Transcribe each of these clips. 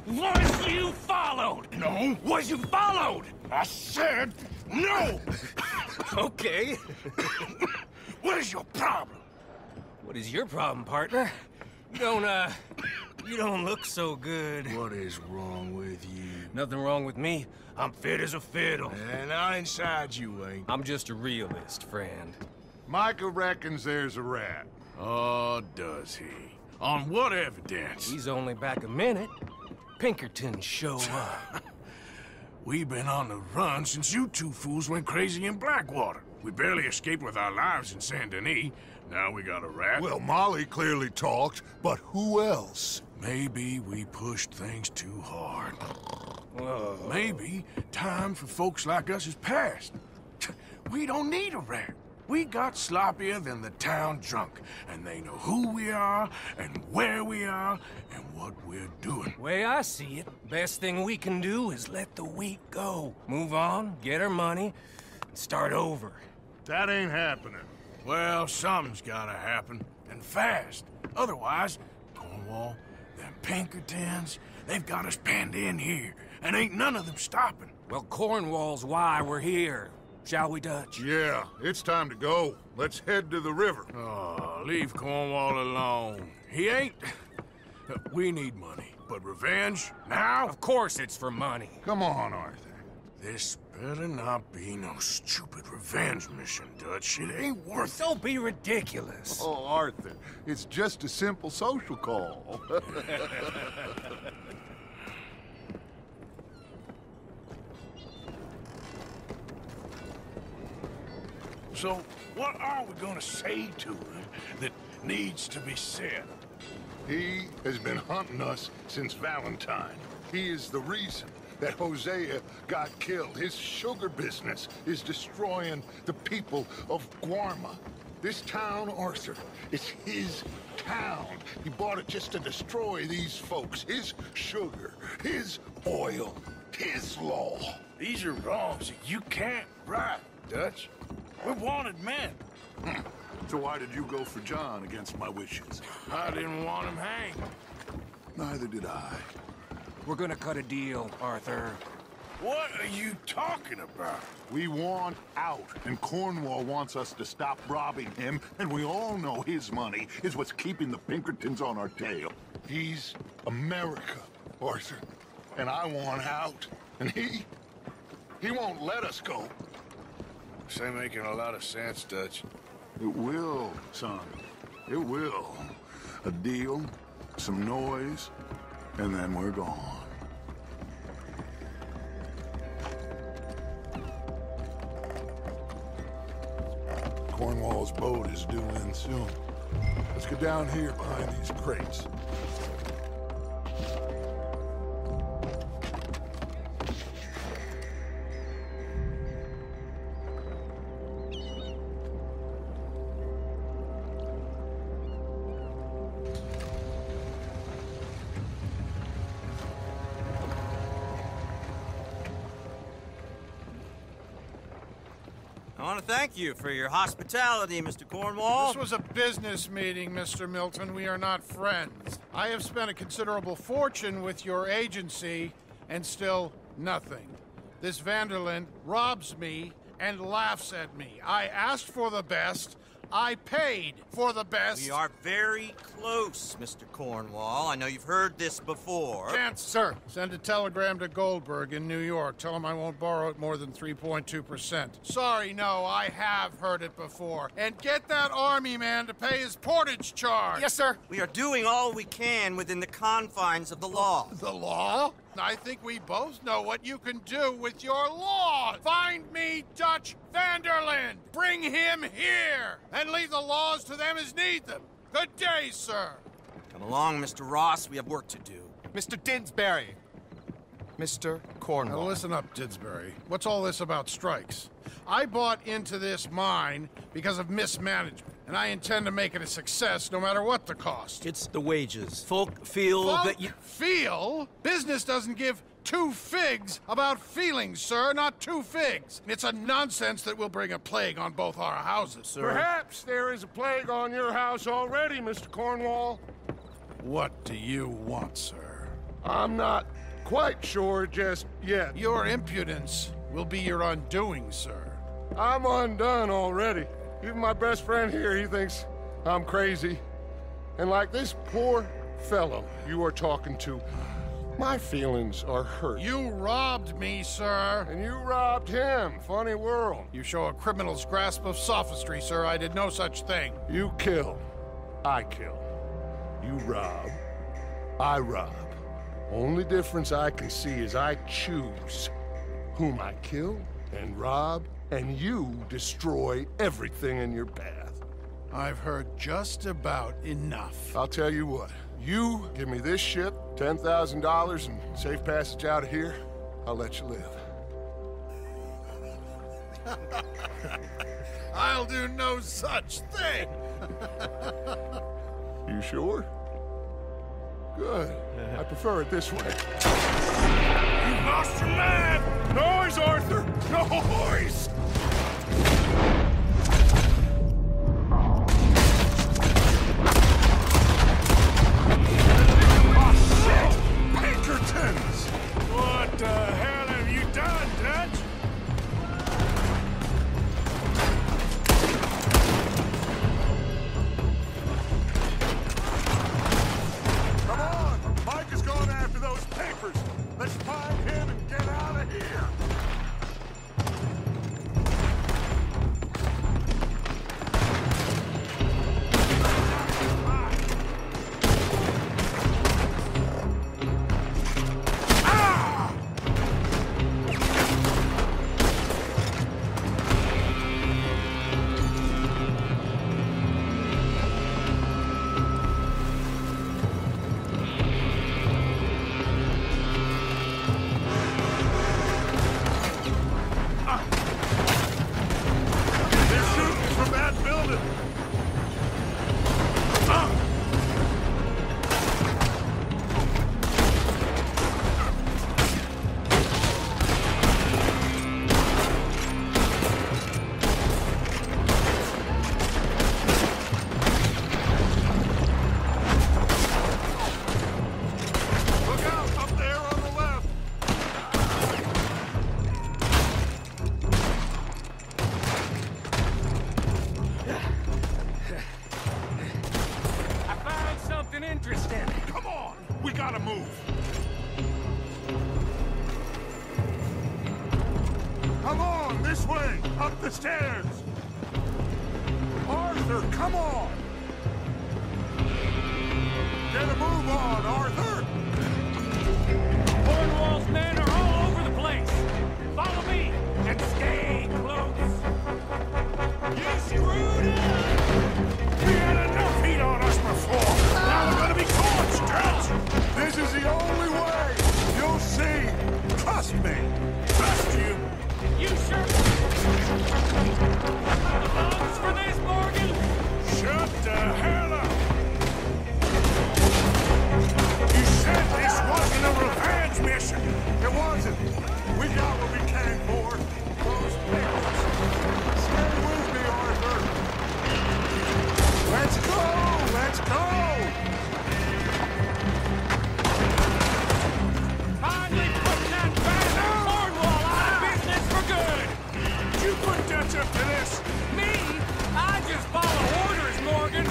Was you followed? No. Was you followed? I said no! Okay. What is your problem? What is your problem, partner? You don't look so good. What is wrong with you? Nothing wrong with me. I'm fit as a fiddle. And not inside you ain't. I'm just a realist, friend. Micah reckons there's a rat. Oh, does he? On what evidence? He's only back a minute. Pinkertons show up. We've been on the run since you two fools went crazy in Blackwater. We barely escaped with our lives in Saint Denis. Now we got a rat. Well, Molly clearly talked, but who else? Maybe we pushed things too hard. Whoa. Maybe time for folks like us is past. We don't need a rat. We got sloppier than the town drunk, and they know who we are, and where we are, and what we're doing. Way I see it, best thing we can do is let the week go. Move on, get our money, and start over. That ain't happening. Well, something's gotta happen, and fast. Otherwise, Cornwall, them Pinkertons, they've got us penned in here, and ain't none of them stopping. Well, Cornwall's why we're here. Shall we, Dutch? Yeah, it's time to go. Let's head to the river. Oh, leave Cornwall alone. He ain't... We need money, but revenge, now? Of course it's for money. Come on, Arthur. This better not be no stupid revenge mission, Dutch. It ain't worth it. Don't be ridiculous. Oh, Arthur, it's just a simple social call. So, what are we gonna say to him that needs to be said? He has been hunting us since Valentine. He is the reason that Hosea got killed. His sugar business is destroying the people of Guarma. This town, Arthur, is his town. He bought it just to destroy these folks. His sugar, his oil, his law. These are wrongs that you can't right, Dutch. We're wanted men. So why did you go for John against my wishes? I didn't want him hanged. Neither did I. We're gonna cut a deal, Arthur. What are you talking about? We want out, and Cornwall wants us to stop robbing him, and we all know his money is what's keeping the Pinkertons on our tail. He's America, Arthur, and I want out, and he won't let us go. This ain't making a lot of sense, Dutch. It will, son. It will. A deal, some noise, and then we're gone. Cornwall's boat is due in soon. Let's get down here behind these crates. I want to thank you for your hospitality, Mr. Cornwall. This was a business meeting, Mr. Milton. We are not friends. I have spent a considerable fortune with your agency, and still nothing. This Vanderlyn robs me and laughs at me. I asked for the best. I paid for the best. We are very close, Mr. Cornwall. I know you've heard this before. Chance, sir. Send a telegram to Goldberg in New York. Tell him I won't borrow it more than 3.2%. Sorry, no, I have heard it before. And get that army man to pay his portage charge. Yes, sir. We are doing all we can within the confines of the law. The law? I think we both know what you can do with your law. Find me Dutch Vanderlyn. Bring him here. And leave the laws to them as need them. Good day, sir. Come along, Mr. Ross. We have work to do. Mr. Didsbury. Mr. Cornwall. Now listen up, Didsbury. What's all this about strikes? I bought into this mine because of mismanagement, and I intend to make it a success no matter what the cost. It's the wages. Folk feel that you... Feel? Business doesn't give two figs about feelings, sir, not two figs. It's a nonsense that will bring a plague on both our houses, sir. Perhaps there is a plague on your house already, Mr. Cornwall. What do you want, sir? I'm not quite sure just yet. Your impudence will be your undoing, sir. I'm undone already. Even my best friend here, he thinks I'm crazy. And like this poor fellow you are talking to, my feelings are hurt. You robbed me, sir. And you robbed him. Funny world. You show a criminal's grasp of sophistry, sir. I did no such thing. You kill. I kill. You rob. I rob. Only difference I can see is I choose whom I kill and rob, and you destroy everything in your path. I've heard just about enough. I'll tell you what. You give me this ship, $10,000, and safe passage out of here, I'll let you live. I'll do no such thing. You sure? Good. I prefer it this way. You lost your mind! Noise, Arthur! Noise! Pinkertons! What the hell have you done, Dutch? Come on! Mike is going after those papers! Let's find him and get out of here! Interesting. Come on! We gotta move! Come on, this way! Up the stairs! Arthur, come on! Get a move on, Arthur! Cornwall's men are all over the place. Follow me and stay close. You screwed up! We had enough heat on us before! Now we're gonna be caught, Stretch! This is the only way! You'll see! Trust me! Trust you! You sure? Lungs for this, Morgan? Shut the hell up! You said this wasn't a revenge mission! It wasn't! We got what we came for! Those papers! Stay with me, Arthur! Let's go! Let's go! Finally put that bastard Cornwall out of business for good! You put Dutch up to this! Me? I just follow orders, Morgan!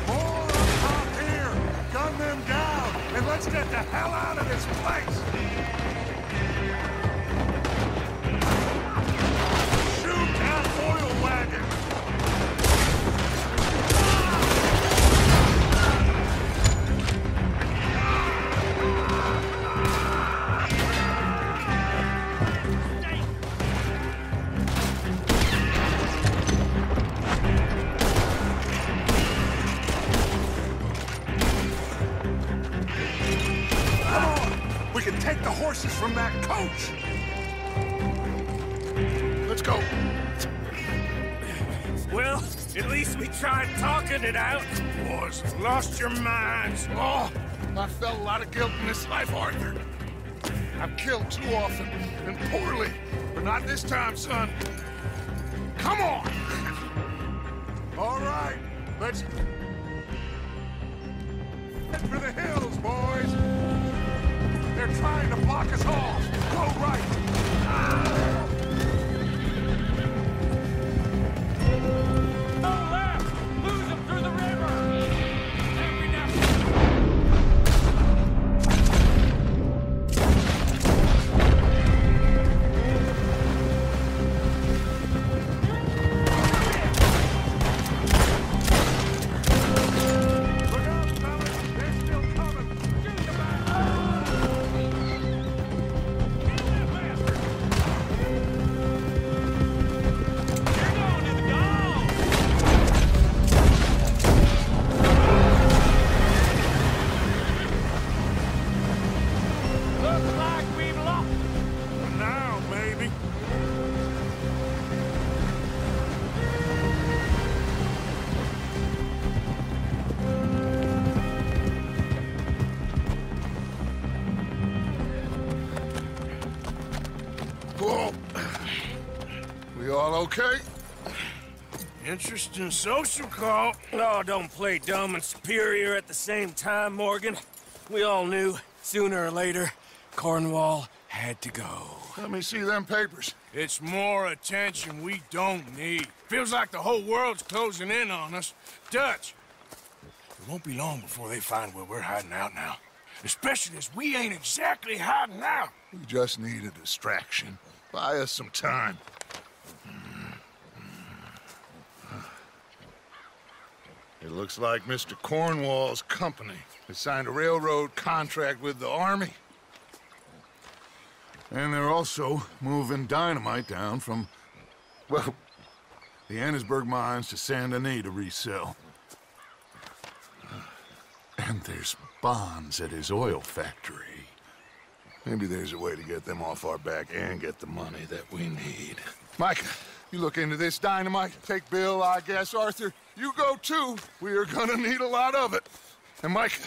More up top here! Gun them down! And let's get the hell out of this place! Shoot that oil wagon! Come on! We can take the horses from that coach! Let's go! Well, at least we tried talking it out. Boys, lost your minds. Oh, I felt a lot of guilt in this life, Arthur. I've killed too often and poorly. Not this time, son. Come on! All right, let's... Head for the hills, boys! They're trying to block us off! Go right! Go left! Lose them through the river! Every now Look out, fellas! They're still coming! shoot them out! Kill that bastard! You're going to the goal! Looks like we've lost. For now, maybe. Whoa! We all okay? Interesting social call. Oh, don't play dumb and superior at the same time, Morgan. We all knew, sooner or later, Cornwall had to go. Let me see them papers. It's more attention we don't need. Feels like the whole world's closing in on us. Dutch, it won't be long before they find where we're hiding out now. Especially as we ain't exactly hiding out. We just need a distraction. Buy us some time. It looks like Mr. Cornwall's company has signed a railroad contract with the Army. And they're also moving dynamite down from, well, the Annesburg mines to Saint Denis to resell. And there's bonds at his oil factory. Maybe there's a way to get them off our back and get the money that we need. Mike, you look into this dynamite. Take Bill, I guess. Arthur, you go too. We are gonna need a lot of it. And Mike,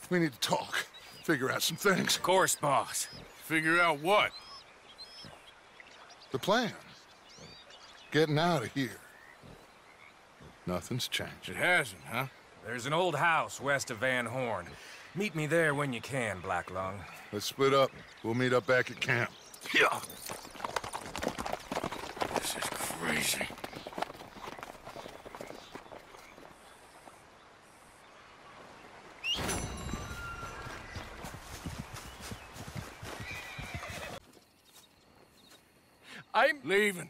we need to talk. Figure out some things. Of course, boss. Figure out what? The plan. Getting out of here. Nothing's changed. It hasn't, huh? There's an old house west of Van Horn. Meet me there when you can, Black Lung. Let's split up. We'll meet up back at camp. Yeah. This is crazy. I'm Leaving.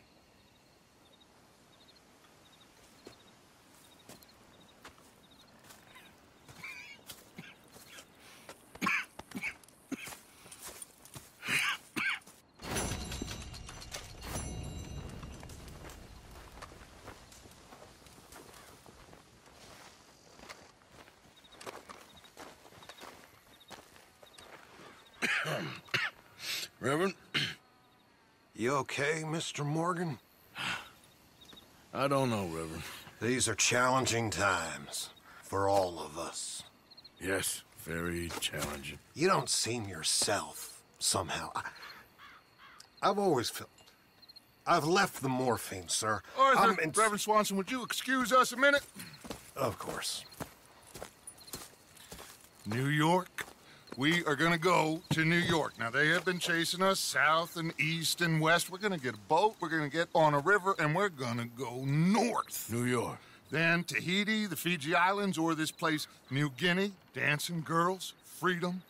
Reverend? You okay, Mr. Morgan? I don't know, Reverend. These are challenging times for all of us. Yes, very challenging. You don't seem yourself, somehow. I've always felt... I've left the morphine, sir. Arthur, Reverend Swanson, would you excuse us a minute? Of course. New York. We are gonna go to New York. Now, they have been chasing us south and east and west. We're gonna get a boat, we're gonna get on a river, and we're gonna go north. New York. Then Tahiti, the Fiji Islands, or this place, New Guinea, dancing girls, freedom.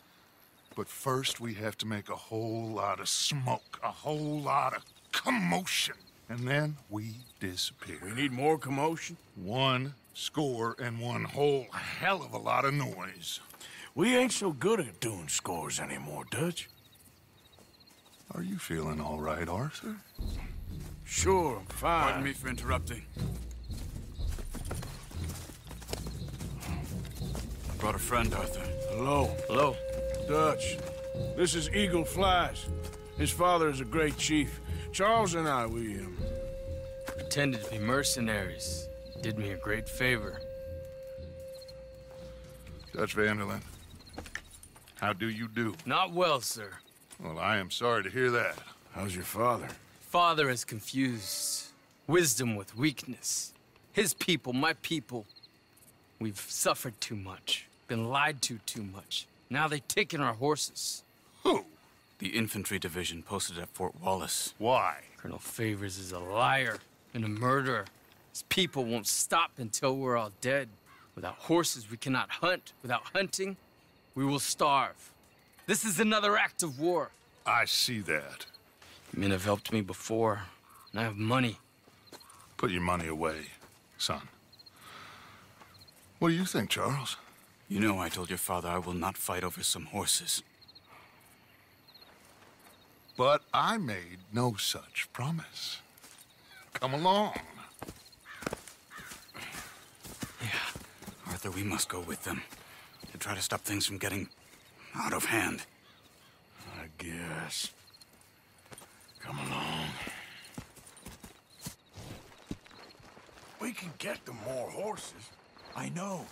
But first, we have to make a whole lot of smoke, a whole lot of commotion. And then we disappear. We need more commotion? 1 score and 1 whole hell of a lot of noise. We ain't so good at doing scores anymore, Dutch. Are you feeling all right, Arthur? Sure, I'm fine. Pardon me for interrupting. I brought a friend, Arthur. Hello. Hello. Dutch. This is Eagle Flies. His father is a great chief. Charles and I, we Pretended to be mercenaries. Did me a great favor. Dutch Vanderlyn, how do you do? Not well, sir. Well, I am sorry to hear that. How's your father? father has confused wisdom with weakness. His people, my people, we've suffered too much, been lied to too much. Now they've taken our horses. Who? The infantry division posted at Fort Wallace. Why? Colonel Favors is a liar and a murderer. His people won't stop until we're all dead. Without horses, we cannot hunt. Without hunting, we will starve. This is another act of war. I see that. Men have helped me before, and I have money. Put your money away, son. What do you think, Charles? You know I told your father I will not fight over some horses. But I made no such promise. Come along. Yeah, Arthur, we must go with them to try to stop things from getting out of hand. I guess. Come along. We can get them more horses. I know.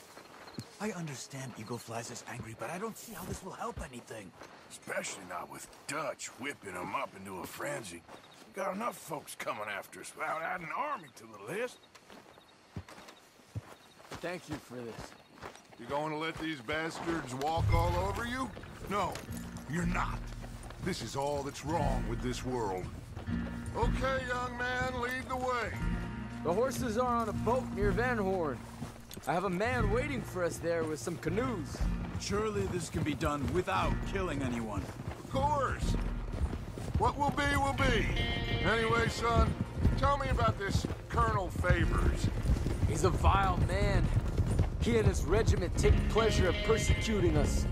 I understand Eagle Flies is angry, but I don't see how this will help anything. Especially not with Dutch whipping them up into a frenzy. We got enough folks coming after us without adding an army to the list. Thank you for this. You going to let these bastards walk all over you? No, you're not. This is all that's wrong with this world. Okay, young man, lead the way. The horses are on a boat near Van Horn. I have a man waiting for us there with some canoes. Surely this can be done without killing anyone. Of course. What will be, will be. Anyway, son, tell me about this Colonel Favors. He's a vile man. He and his regiment take pleasure in persecuting us.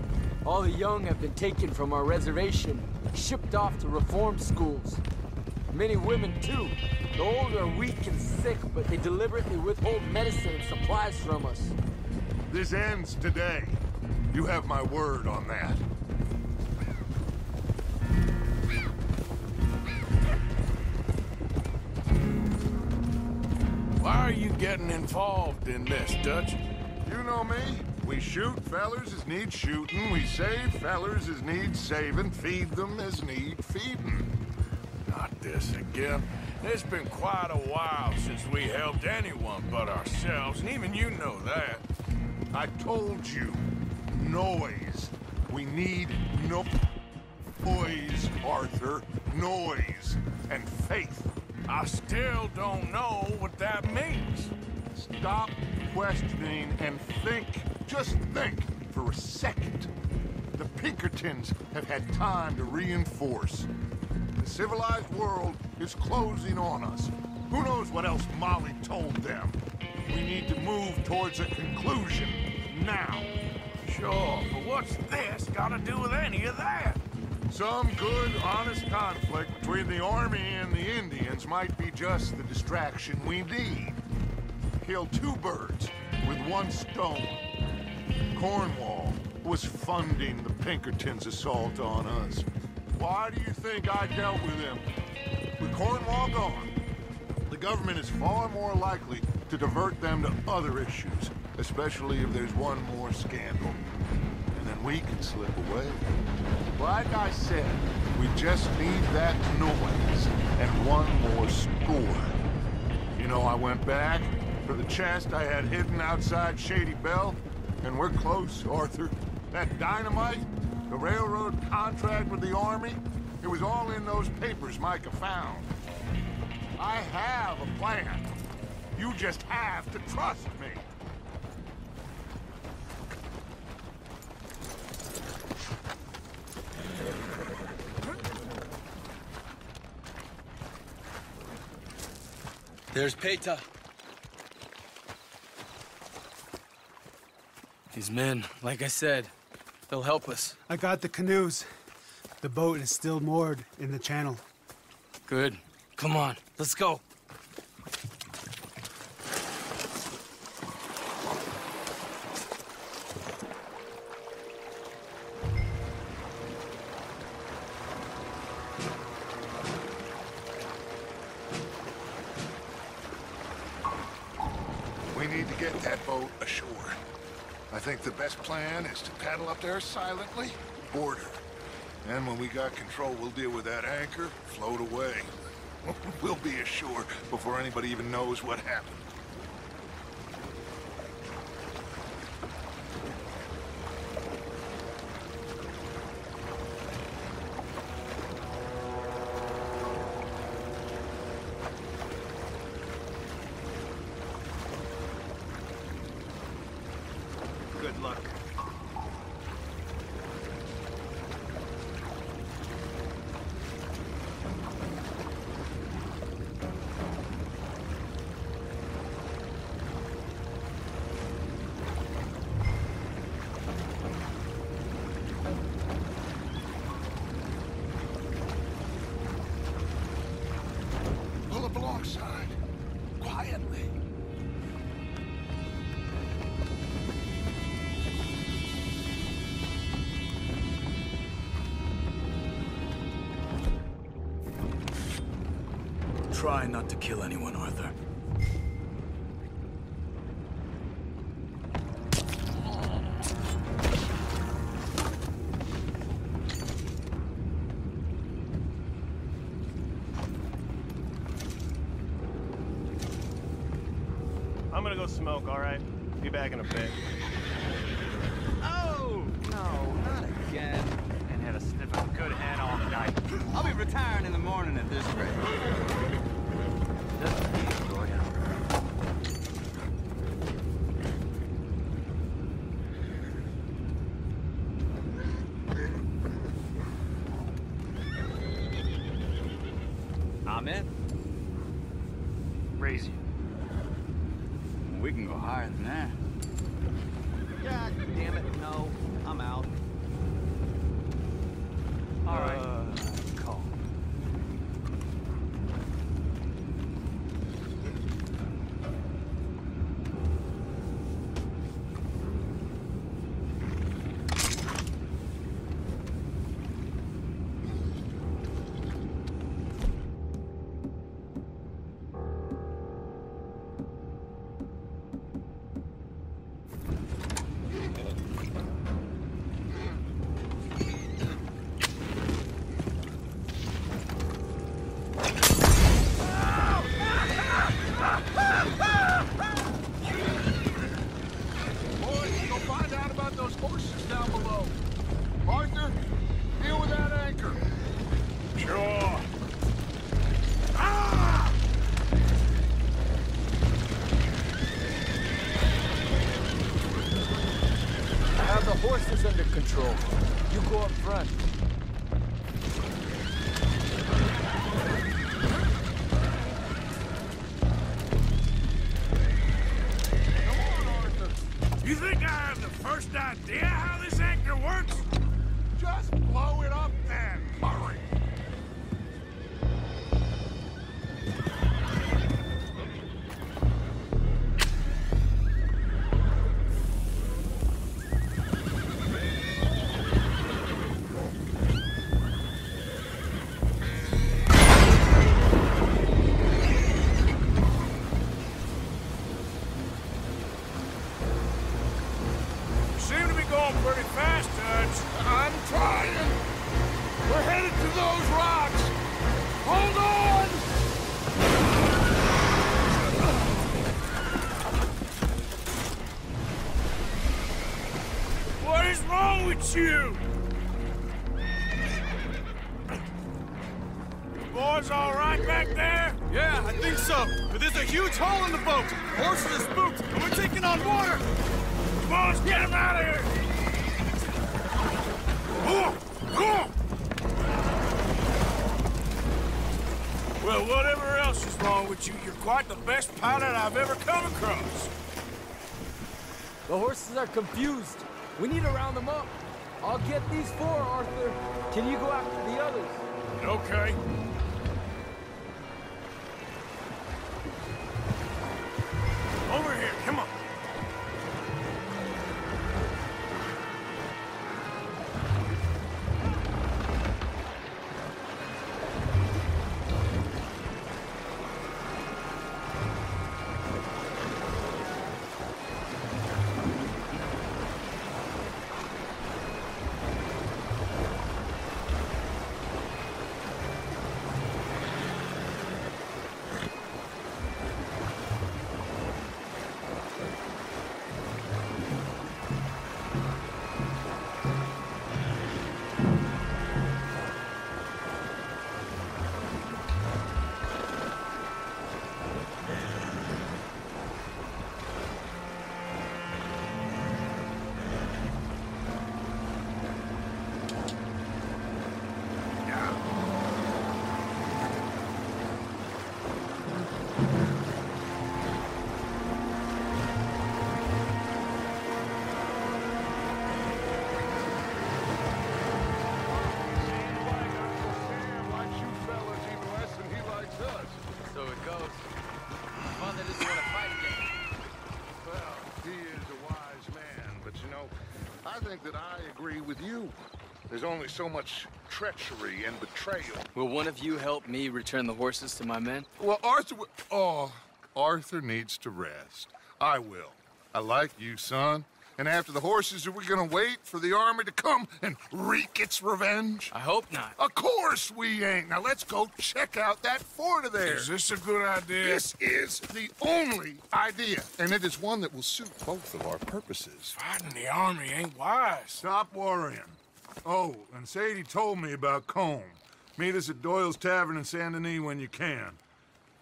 All the young have been taken from our reservation, shipped off to reform schools. Many women, too. The old are weak and sick, but they deliberately withhold medicine and supplies from us. This ends today. You have my word on that. Why are you getting involved in this, Dutch? You know me. We shoot fellers as need shooting. We save fellers as need saving. Feed them as need feeding. Not this again. It's been quite a while since we helped anyone but ourselves, and even you know that. I told you. Noise. We need no noise, Arthur. Noise. And faith. I still don't know what that means. Stop questioning and think. Just think for a second. The Pinkertons have had time to reinforce. The civilized world is closing on us. Who knows what else Molly told them? We need to move towards a conclusion now. Sure, but what's this got to do with any of that? Some good, honest conflict between the army and the Indians might be just the distraction we need. Kill two birds with one stone. Cornwall was funding the Pinkertons' assault on us. Why do you think I dealt with him? With Cornwall gone, the government is far more likely to divert them to other issues, especially if there's one more scandal. And then we can slip away. Like I said, we just need that noise and one more score. You know, I went back for the chest I had hidden outside Shady Belle, and we're close, Arthur. That dynamite, the railroad contract with the army, it was all in those papers Micah found. I have a plan. You just have to trust me. There's Peta. These men, like I said, they'll help us. I got the canoes. The boat is still moored in the channel. Good. Come on, let's go. We need to get that boat ashore. I think the best plan is to paddle up there silently, board her. And when we got control, we'll deal with that anchor, float away. We'll be ashore before anybody even knows what happened. Good luck. Pull up alongside. Quietly. Try not to kill anyone, Arthur. I'm gonna go smoke, all right? Be back in a bit. Oh, no, not again. And had a sniff of good head all night. I'll be retiring in the morning at this rate. Doesn't he enjoy it? I'm in. Raise you. We can go higher than that. God damn it, no. I'm out. All right. Call. Horses under control. You go up front. Come on, Arthur. You think I have the first idea how this anchor works? Just blow it up then. Hurry. Pretty fast, Dutch. I'm trying. We're headed to those rocks. Hold on! What is wrong with you? The boys all right back there? Yeah, I think so. But there's a huge hole in the boat. Horses are spooked, and we're taking on water. Come on, let's get them out of here. Well, whatever else is wrong with you, you're quite the best pilot I've ever come across. The horses are confused. We need to round them up. I'll get these four, Arthur. Can you go after the others? Okay. Over here, come on. I think that I agree with you. There's only so much treachery and betrayal. Will one of you help me return the horses to my men? Well, Arthur needs to rest. I will. I like you, son. And after the horses, are we gonna wait for the army to come and wreak its revenge? I hope not. Of course we ain't. Now let's go check out that fort of theirs. Is this a good idea? This is the only idea, and it is one that will suit both of our purposes. Fighting the army ain't wise. Stop worrying. Oh, and Sadie told me about Combe. Meet us at Doyle's Tavern in Saint Denis when you can.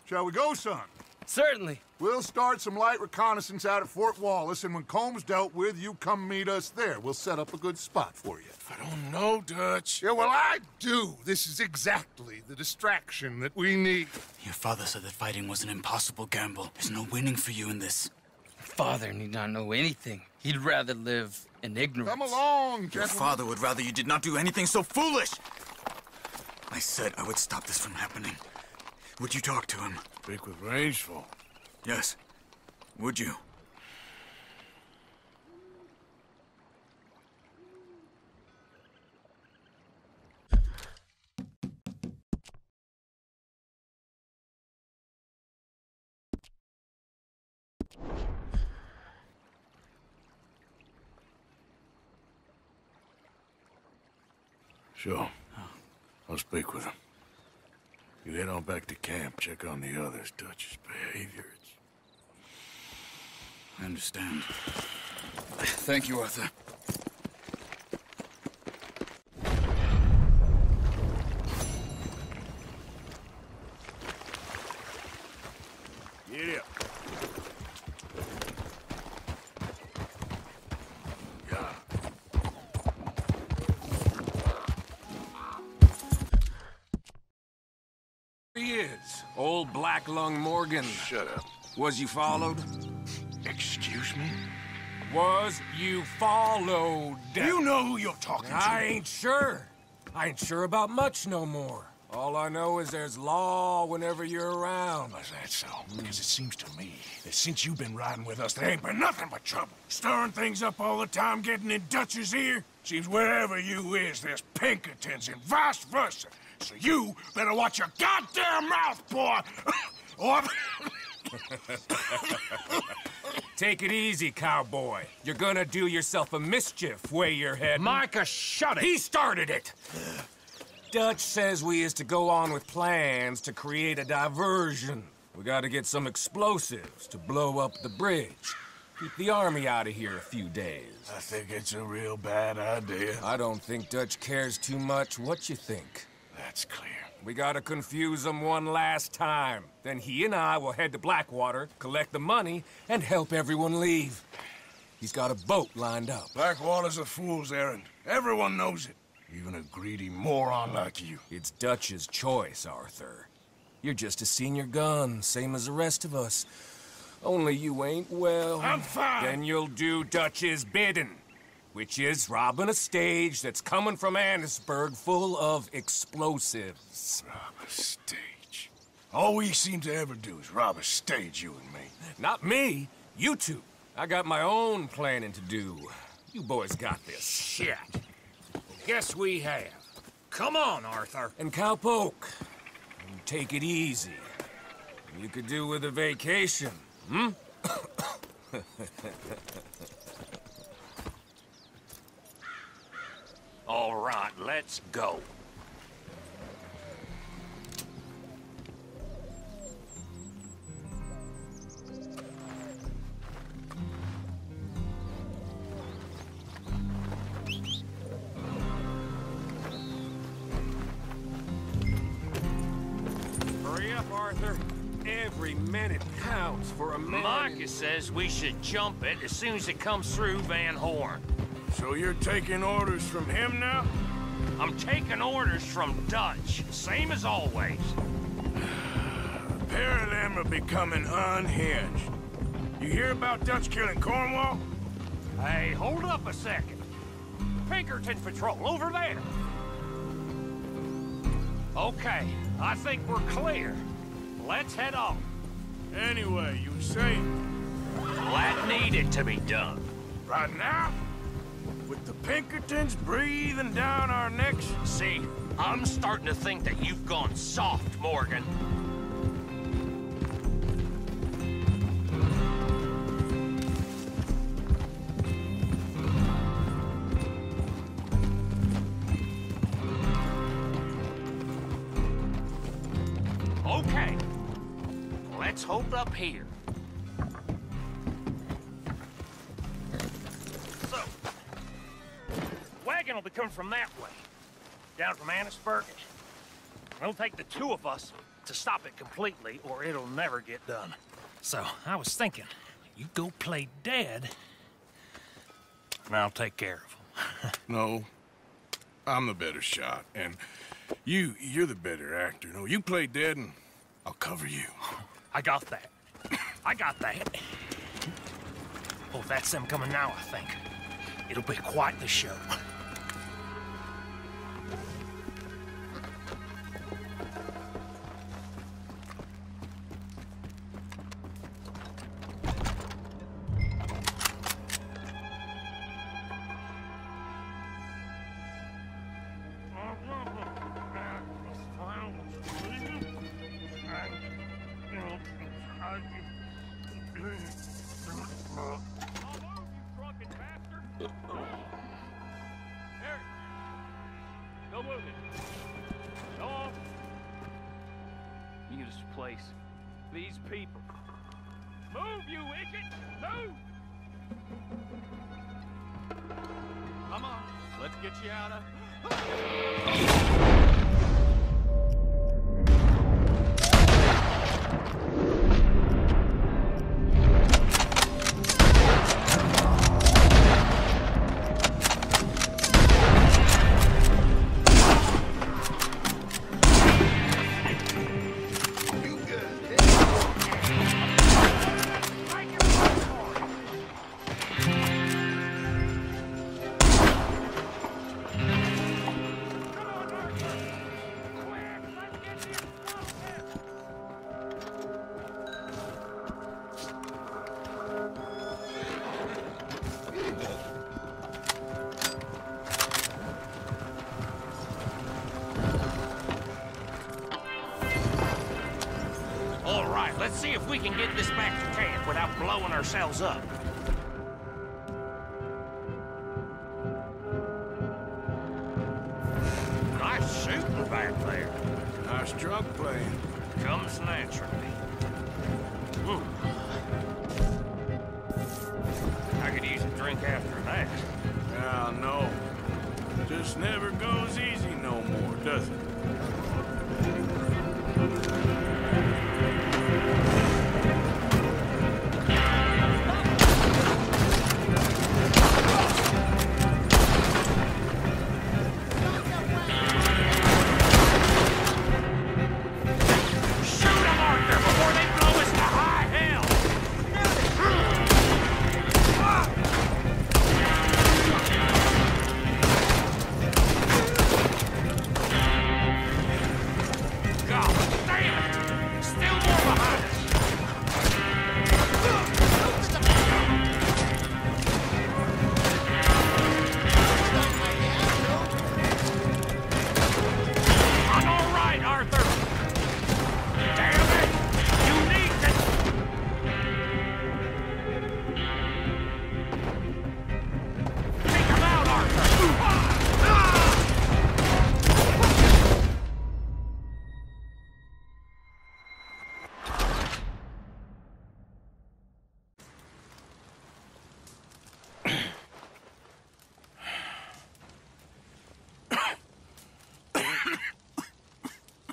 Shall we go, son? Certainly. We'll start some light reconnaissance out at Fort Wallace, and when Combs dealt with, you come meet us there. We'll set up a good spot for you. I don't know, Dutch. Yeah, well, I do. This is exactly the distraction that we need. Your father said that fighting was an impossible gamble. There's no winning for you in this. Father need not know anything. He'd rather live in ignorance. Come along, Your gentlemen. father would rather you did not do anything so foolish. I said I would stop this from happening. Would you talk to him? Speak with Rangeful. Yes. Would you? Sure. I'll speak with him. You head on back to camp, check on the others. Dutch's behavior, I understand. Thank you, Arthur. Get up. Yeah. He is. Old Black Lung Morgan. Shut up. Was you followed? Excuse me? Was you followed? You know who you're talking to. I ain't sure. I ain't sure about much no more. All I know is there's law whenever you're around. Is that so? Because it seems to me that since you've been riding with us, there ain't been nothing but trouble. Stirring things up all the time, getting in Dutch's ear. Seems wherever you is, there's Pinkertons and vice versa. So you better watch your goddamn mouth, boy! Or... Take it easy, cowboy. You're gonna do yourself a mischief way you're heading. Micah, shut it! He started it! Dutch says we is to go on with plans to create a diversion. We gotta get some explosives to blow up the bridge. Keep the army out of here a few days. I think it's a real bad idea. I don't think Dutch cares too much what you think. That's clear. We gotta confuse him one last time. Then he and I will head to Blackwater, collect the money, and help everyone leave. He's got a boat lined up. Blackwater's a fool's errand. Everyone knows it. Even a greedy moron like you. It's Dutch's choice, Arthur. You're just a senior gun, same as the rest of us. Only you ain't well. I'm fine. Then you'll do Dutch's bidding, which is robbing a stage that's coming from Annisburg full of explosives. Rob a stage. All we seem to ever do is rob a stage, you and me. Not me, you two. I got my own planning to do. You boys got this. Shit. Guess we have. Come on, Arthur. And Cowpoke, take it easy. You could do with a vacation, hmm? All right, let's go. Hurry up, Arthur. Every minute counts for a man. Marcus says we should jump it as soon as it comes through Van Horn. So you're taking orders from him now? I'm taking orders from Dutch, same as always. A pair of them are becoming unhinged. You hear about Dutch killing Cornwall? Hey, hold up a second. Pinkerton Patrol, over there. Okay, I think we're clear. Let's head off. Anyway, you were saying? That needed to be done. Right now? with the Pinkertons breathing down our necks. See, I'm starting to think that you've gone soft, Morgan. Okay, let's hold up here. So, wagon will be coming from that way, down from Annisburg. It'll take the two of us to stop it completely, or it'll never get done. So, I was thinking, you go play dead, and I'll take care of him. No, I'm the better shot, and you're the better actor. No, you play dead, and I'll cover you. I got that. I got that. Oh, that's them coming now, I think. It'll be quite the show. Go move it. Go on. Use this place. These people. Move, you idiot! Move! Come on. Let's get you out of... Let's see if we can get this back to camp without blowing ourselves up. Nice shooting back there. Nice drunk playing. Comes naturally. I could use a drink after that. Ah, no. Just never goes easy no more, does it?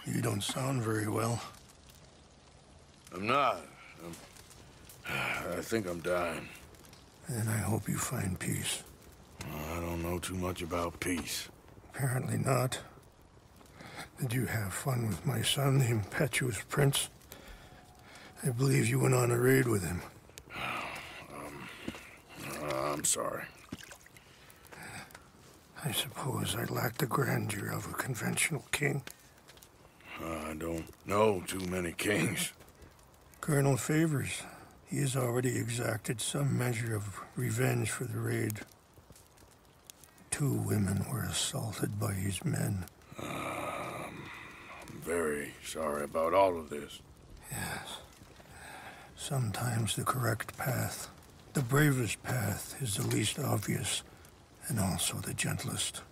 You don't sound very well. I'm not. I think I'm dying. And I hope you find peace. I don't know too much about peace. Apparently not. Did you have fun with my son, the impetuous prince? I believe you went on a raid with him. I'm sorry. I suppose I lack the grandeur of a conventional king. I don't know too many kings. Colonel Favors, he has already exacted some measure of revenge for the raid. 2 women were assaulted by his men. I'm very sorry about all of this. Yes. Sometimes the correct path, the bravest path, is the least obvious, and also the gentlest.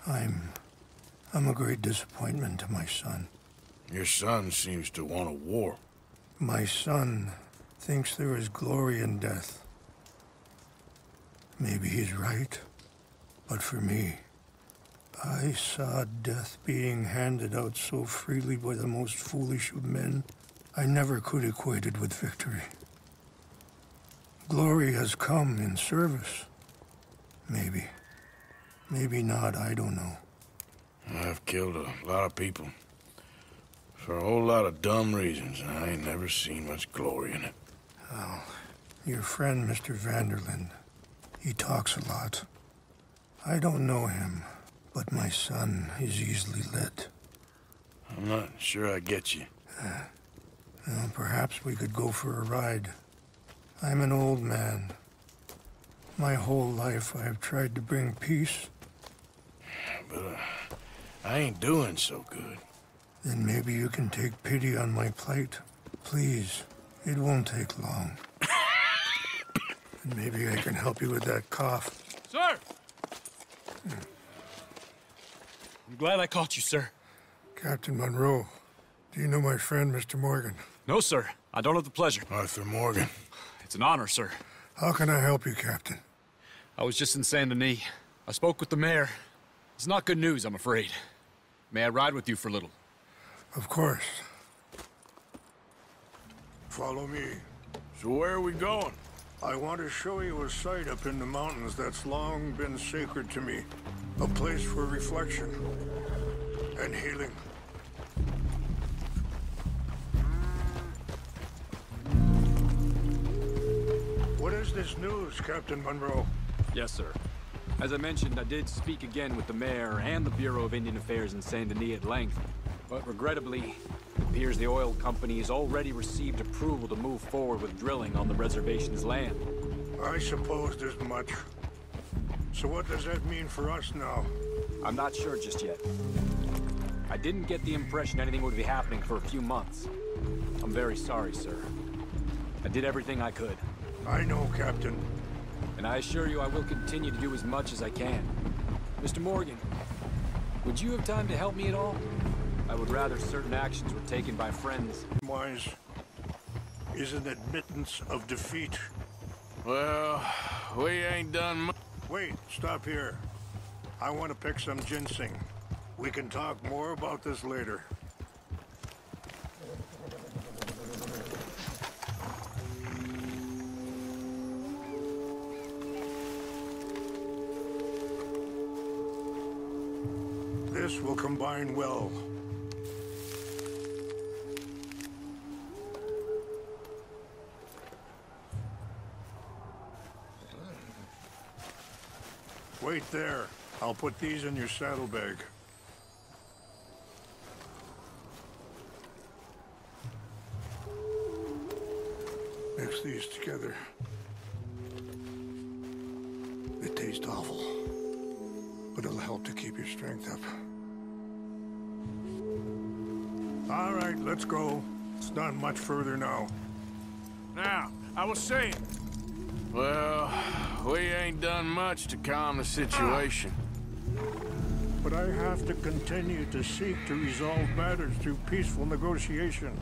I'm a great disappointment to my son. Your son seems to want a war. My son thinks there is glory in death. Maybe he's right, but for me, I saw death being handed out so freely by the most foolish of men, I never could equate it with victory. Glory has come in service. Maybe. Maybe not, I don't know. I've killed a lot of people. For a whole lot of dumb reasons, and I ain't never seen much glory in it. Oh, your friend, Mr. Vanderlyn, he talks a lot. I don't know him, but my son is easily led. I'm not sure I get you. Well, perhaps we could go for a ride. I'm an old man. My whole life I have tried to bring peace. But I ain't doing so good. Then maybe you can take pity on my plight. Please, it won't take long. And maybe I can help you with that cough. Sir! I'm glad I caught you, sir. Captain Monroe, do you know my friend, Mr. Morgan? No, sir. I don't have the pleasure. Arthur Morgan. It's an honor, sir. How can I help you, Captain? I was just in Saint Denis. I spoke with the mayor. It's not good news, I'm afraid. May I ride with you for a little? Of course. Follow me. So where are we going? I want to show you a site up in the mountains that's long been sacred to me. A place for reflection and healing. What is this news, Captain Monroe? Yes, sir. As I mentioned, I did speak again with the mayor and the Bureau of Indian Affairs in Saint Denis at length. But regrettably, it appears the oil company has already received approval to move forward with drilling on the reservation's land. I supposed as much. So what does that mean for us now? I'm not sure just yet. I didn't get the impression anything would be happening for a few months. I'm very sorry, sir. I did everything I could. I know, Captain. And I assure you I will continue to do as much as I can. Mr. Morgan, would you have time to help me at all? I would rather certain actions were taken by friends. Wise is an admittance of defeat. Well, we ain't done much. Wait, stop here. I want to pick some ginseng. We can talk more about this later. This will combine well. Wait there. I'll put these in your saddlebag. Mix these together. They taste awful, but it'll help to keep your strength up. All right, let's go. It's not much further now. Now, I was saying. Well, we ain't done much to calm the situation. But I have to continue to seek to resolve matters through peaceful negotiation.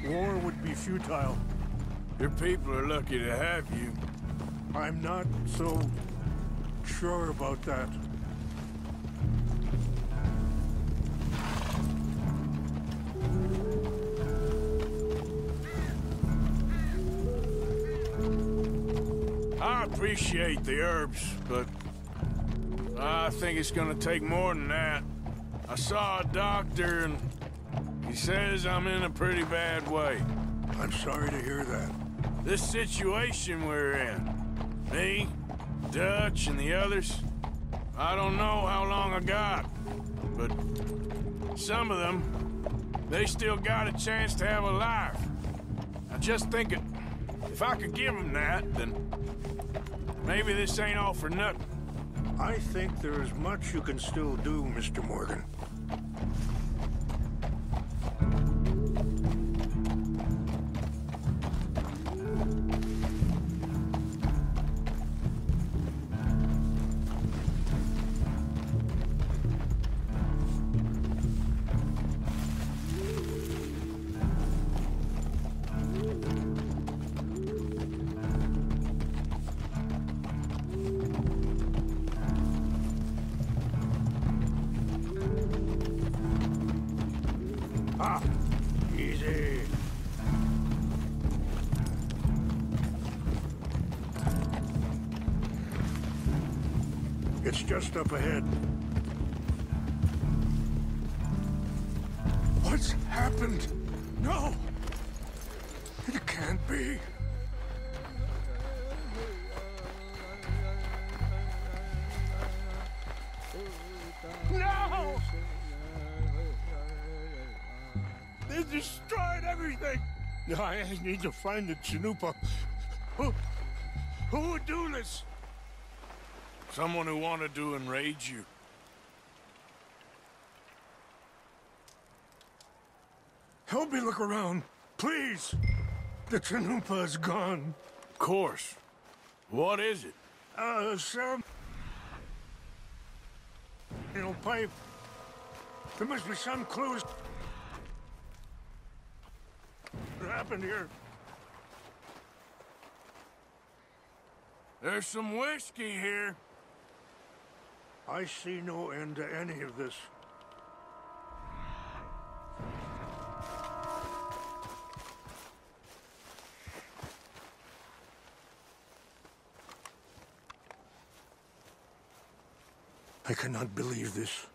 War would be futile. Your people are lucky to have you. I'm not so sure about that. I appreciate the herbs, but I think it's gonna take more than that. I saw a doctor and he says I'm in a pretty bad way. I'm sorry to hear that. This situation we're in, me, Dutch, and the others, I don't know how long I got, but some of them, they still got a chance to have a life. I just think if I could give them that, then maybe this ain't all for nothing. I think there is much you can still do, Mr. Morgan. Ah, easy. It's just up ahead. What's happened? No! It can't be. No! They destroyed everything! I need to find the Chanupa. Who would do this? Someone who wanted to enrage you. Help me look around, please. The Chanupa is gone. Of course. What is it? Some... pipe. There must be some clues. What happened here? There's some whiskey here. I see no end to any of this. I cannot believe this.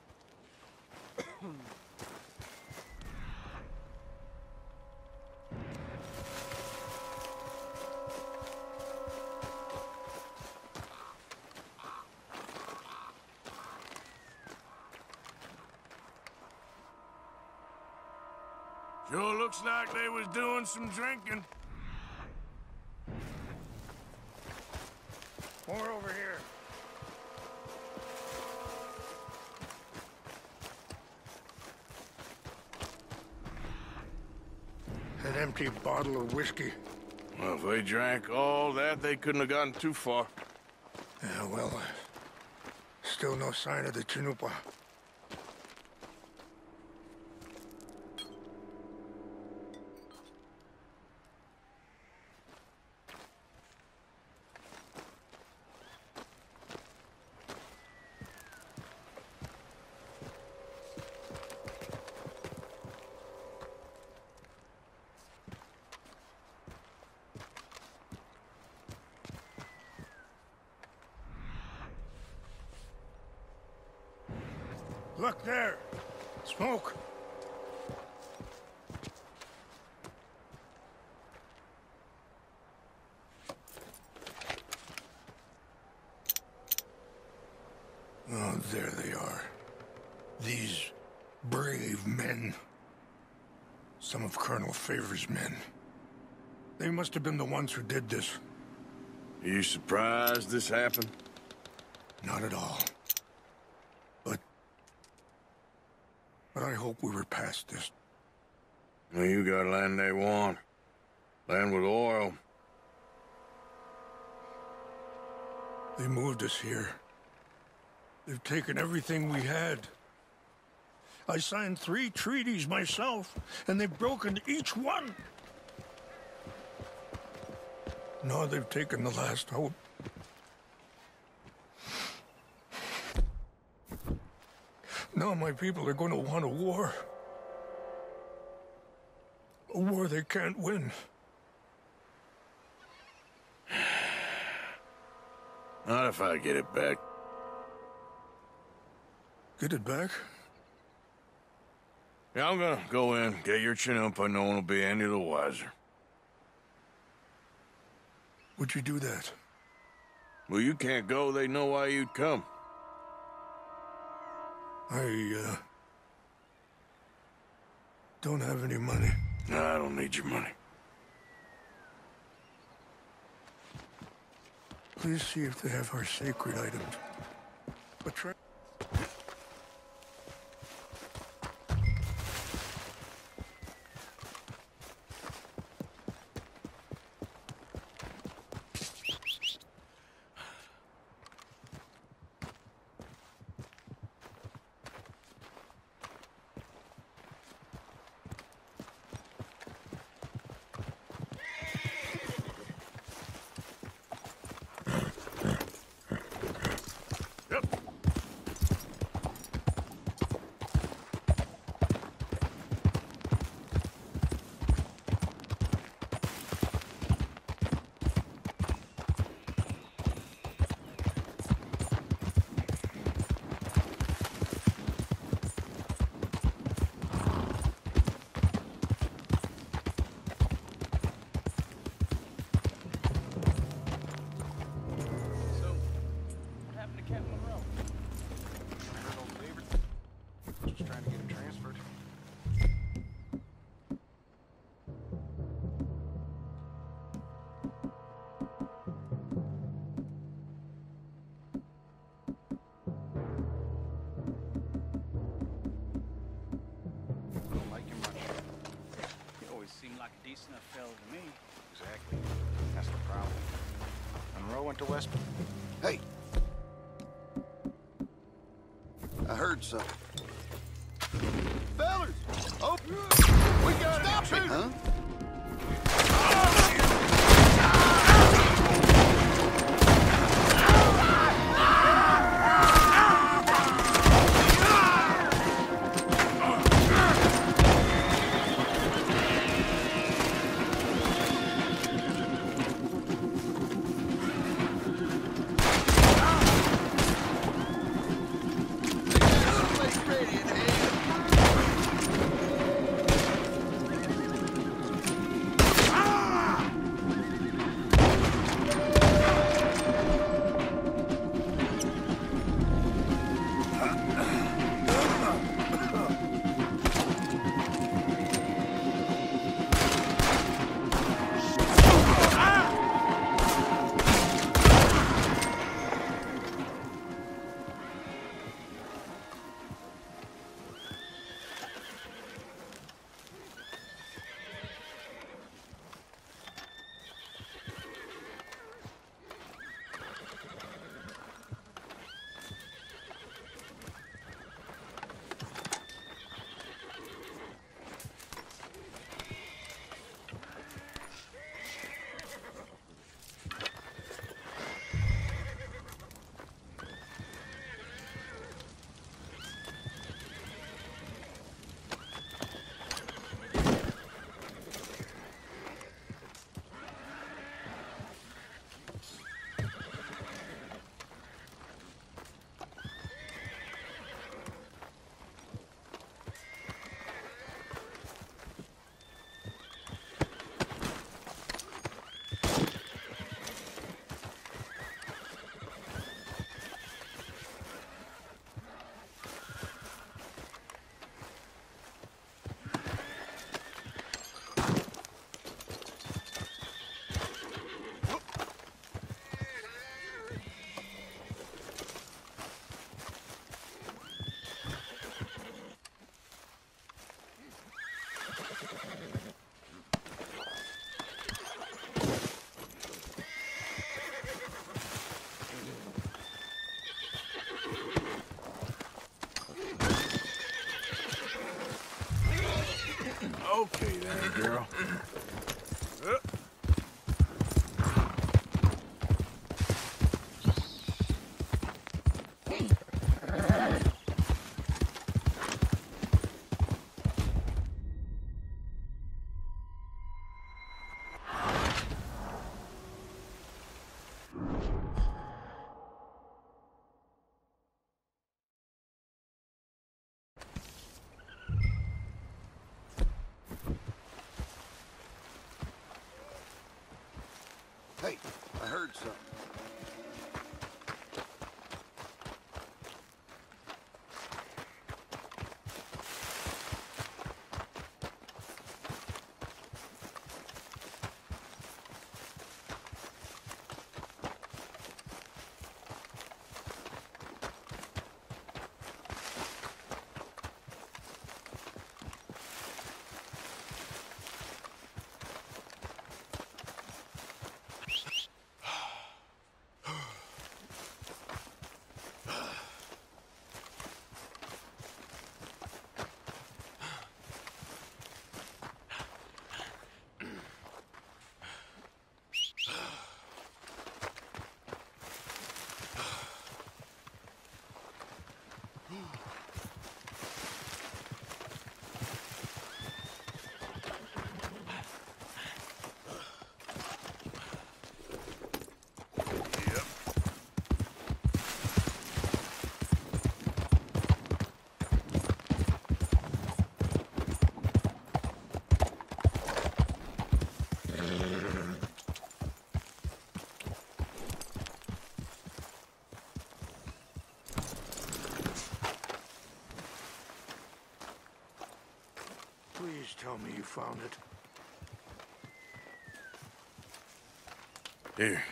Sure looks like they was doing some drinking. More over here. An empty bottle of whiskey. Well, if they drank all that, they couldn't have gotten too far. Yeah, well, still no sign of the Chanupa. Look there! Smoke! Oh, there they are. These brave men. Some of Colonel Favor's men. They must have been the ones who did this. Are you surprised this happened? Not at all. But I hope we were past this. Well, you got land they want. Land with oil. They moved us here. They've taken everything we had. I signed 3 treaties myself, and they've broken each one. Now they've taken the last hope. Now my people are going to want a war. A war they can't win. Not if I get it back. Get it back? Yeah, I'm gonna go in, get your Chanupa, no one will be any the wiser. Would you do that? Well, you can't go, they know why you'd come. I don't have any money. No, I don't need your money. Please see if they have our sacred items. Betray. Decent enough fellow to me. Exactly. That's the problem. Monroe went to West. Hey. I heard something. Fellas! Oh, we got it! Stop it! Huh? Okay then, girl. Hey, I heard something. tell me you found it. Here.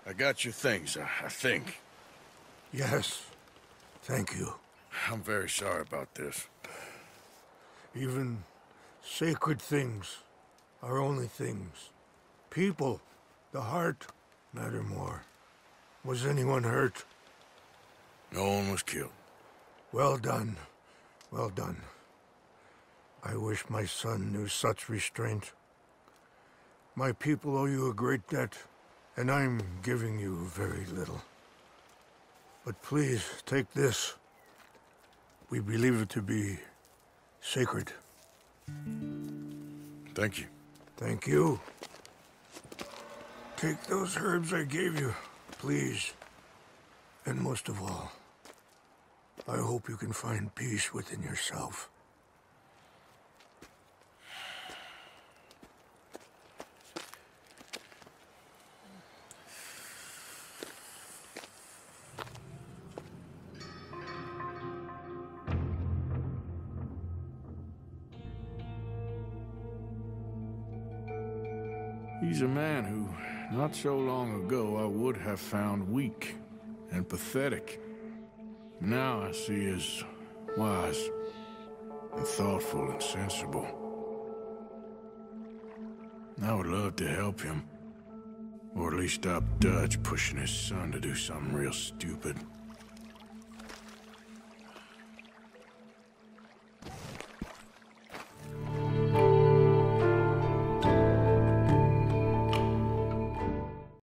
I got your things, I think. Yes. Thank you. I'm very sorry about this. Even sacred things are only things. People, the heart, matter more. Was anyone hurt? No one was killed. Well done. Well done. I wish my son knew such restraint. My people owe you a great debt, and I'm giving you very little. But please, take this. We believe it to be sacred. Thank you. Thank you. Take those herbs I gave you, please. And most of all, I hope you can find peace within yourself. He's a man who, not so long ago, I would have found weak and pathetic. Now I see as wise and thoughtful and sensible. I would love to help him, or at least stop Dutch pushing his son to do something real stupid.